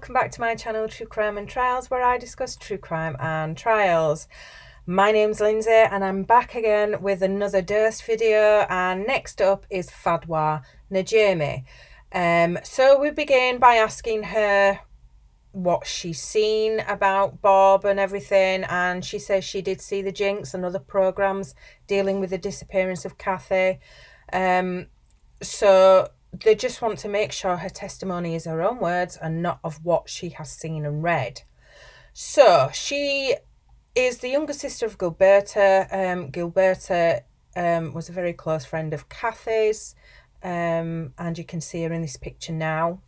welcome back to my channel True Crime and Trials, where I discuss true crime and trials. My name's Lindsay and I'm back again with another Durst video, and next up is Fadwa Najamy. So we begin by asking her what she's seen about Bob and everything, and she says she did see the Jinx and other programs dealing with the disappearance of Kathy. So they just want to make sure her testimony is her own words and not of what she has seen and read. So she is the younger sister of Gilberta. Gilberta was a very close friend of Kathy's, and you can see her in this picture now.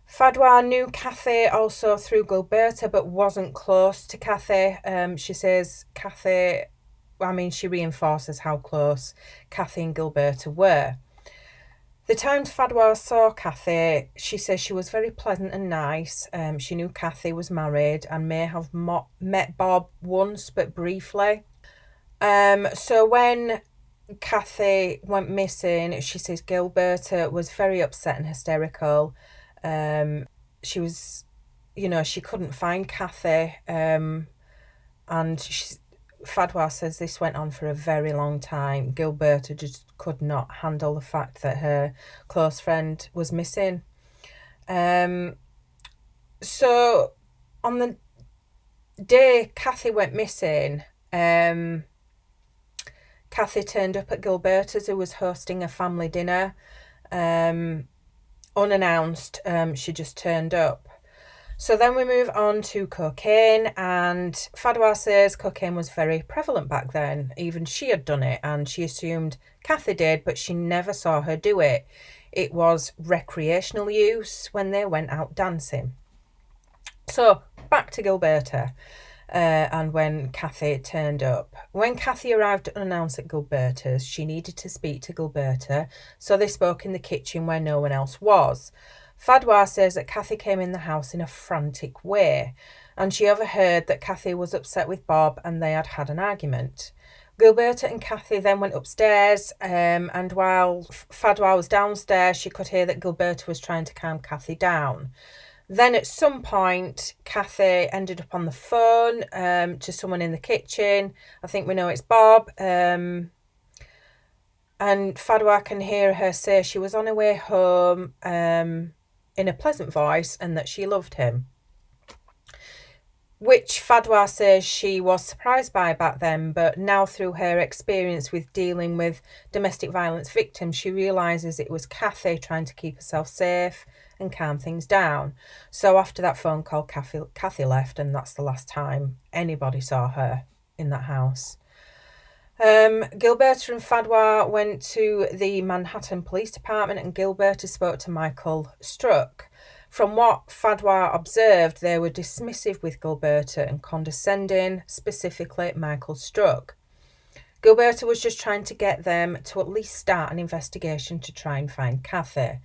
Fadwa knew Kathy also through Gilberta, but wasn't close to Kathy. She says she reinforces how close Kathy and Gilberta were. The times Fadwa saw Kathy, she says she was very pleasant and nice. She knew Kathy was married and may have met Bob once, but briefly. So when Kathy went missing, she says Gilberta was very upset and hysterical. She was, she couldn't find Kathy. And Fadwa says this went on for a very long time. Gilberta just could not handle the fact that her close friend was missing. So on the day Kathy went missing, Kathy turned up at Gilberta's, who was hosting a family dinner. Unannounced, she just turned up. So then we move on to cocaine, and Fadwa says cocaine was very prevalent back then. Even she had done it, and she assumed Kathy did, but she never saw her do it. It was recreational use when they went out dancing. So back to Gilberta, and when Kathy turned up. When Kathy arrived unannounced at Gilberta's, she needed to speak to Gilberta, so they spoke in the kitchen where no one else was. Fadwa says that Kathy came in the house in a frantic way, and she overheard that Kathy was upset with Bob and they had had an argument. Gilberta and Kathy then went upstairs, and while Fadwa was downstairs, she could hear that Gilberta was trying to calm Kathy down. Then at some point, Kathy ended up on the phone to someone in the kitchen. I think we know it's Bob. And Fadwa can hear her say she was on her way home in a pleasant voice and that she loved him, which Fadwa says she was surprised by back then, but now through her experience with dealing with domestic violence victims, she realises it was Kathy trying to keep herself safe and calm things down. So after that phone call, Kathy left, and that's the last time anybody saw her in that house. Gilberta and Fadwa went to the Manhattan Police Department, and Gilberta spoke to Michael Struck. From what Fadwa observed, they were dismissive with Gilberta and condescending, specifically Michael Struck. Gilberta was just trying to get them to at least start an investigation to try and find Kathy.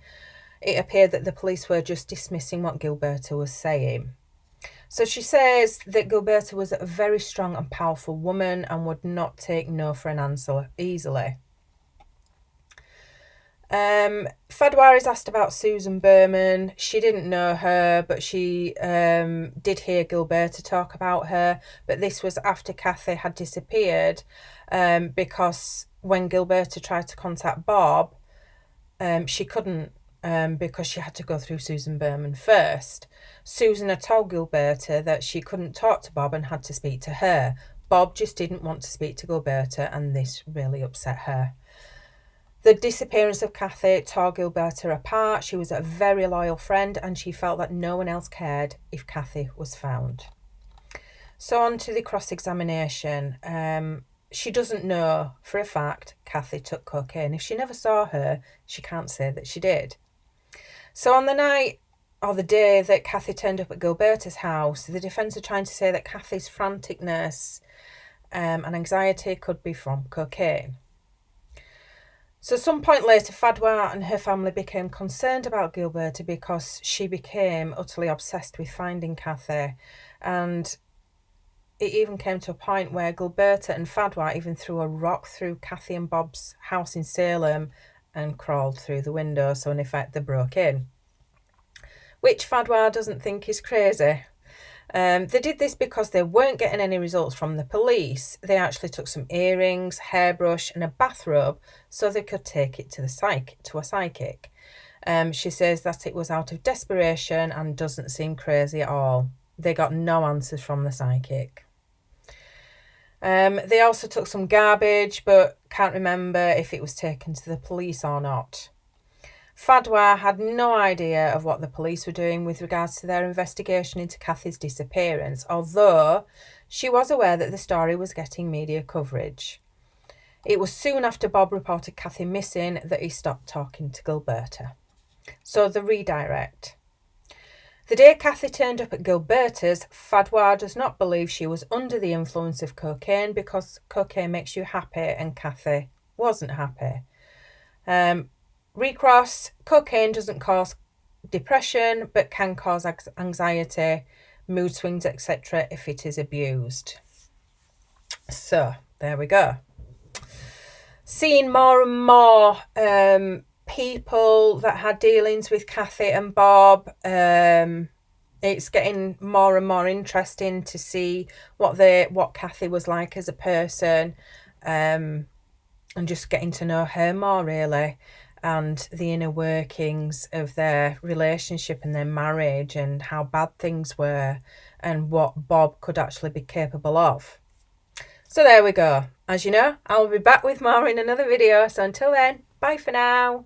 It appeared that the police were just dismissing what Gilberta was saying. So she says that Gilberta was a very strong and powerful woman and would not take no for an answer easily. Fadwa is asked about Susan Berman. She didn't know her, but she did hear Gilberta talk about her. But this was after Kathy had disappeared, because when Gilberta tried to contact Bob, she couldn't. Because she had to go through Susan Berman first. Susan had told Gilberta that she couldn't talk to Bob and had to speak to her. Bob just didn't want to speak to Gilberta, and this really upset her. The disappearance of Kathy tore Gilberta apart. She was a very loyal friend, and she felt that no one else cared if Kathy was found. So on to the cross-examination. She doesn't know for a fact Kathy took cocaine. If she never saw her, she can't say that she did. So on the night or the day that Kathy turned up at Gilberta's house, the defence are trying to say that Kathy's franticness and anxiety could be from cocaine. So some point later, Fadwa and her family became concerned about Gilberta because she became utterly obsessed with finding Kathy, and it even came to a point where Gilberta and Fadwa even threw a rock through Kathy and Bob's house in Salem and crawled through the window, so in effect they broke in. which Fadwa doesn't think is crazy. They did this because they weren't getting any results from the police. They actually took some earrings, hairbrush and a bathrobe so they could take it to a psychic. She says that it was out of desperation and doesn't seem crazy at all. They got no answers from the psychic. They also took some garbage, but can't remember if it was taken to the police or not. Fadwa had no idea of what the police were doing with regards to their investigation into Kathy's disappearance, although she was aware that the story was getting media coverage. It was soon after Bob reported Kathy missing that he stopped talking to Gilberta. So the redirect. The day Kathy turned up at Gilberta's, Fadwa does not believe she was under the influence of cocaine because cocaine makes you happy and Kathy wasn't happy. Recross, cocaine doesn't cause depression but can cause anxiety, mood swings, etc. if it is abused. So, there we go. Seeing more and more people that had dealings with Kathy and Bob, it's getting more and more interesting to see what Kathy was like as a person, and just getting to know her more, really, and the inner workings of their relationship and their marriage and how bad things were and what Bob could actually be capable of. So there we go. As you know, I'll be back with more in another video. So until then, bye for now.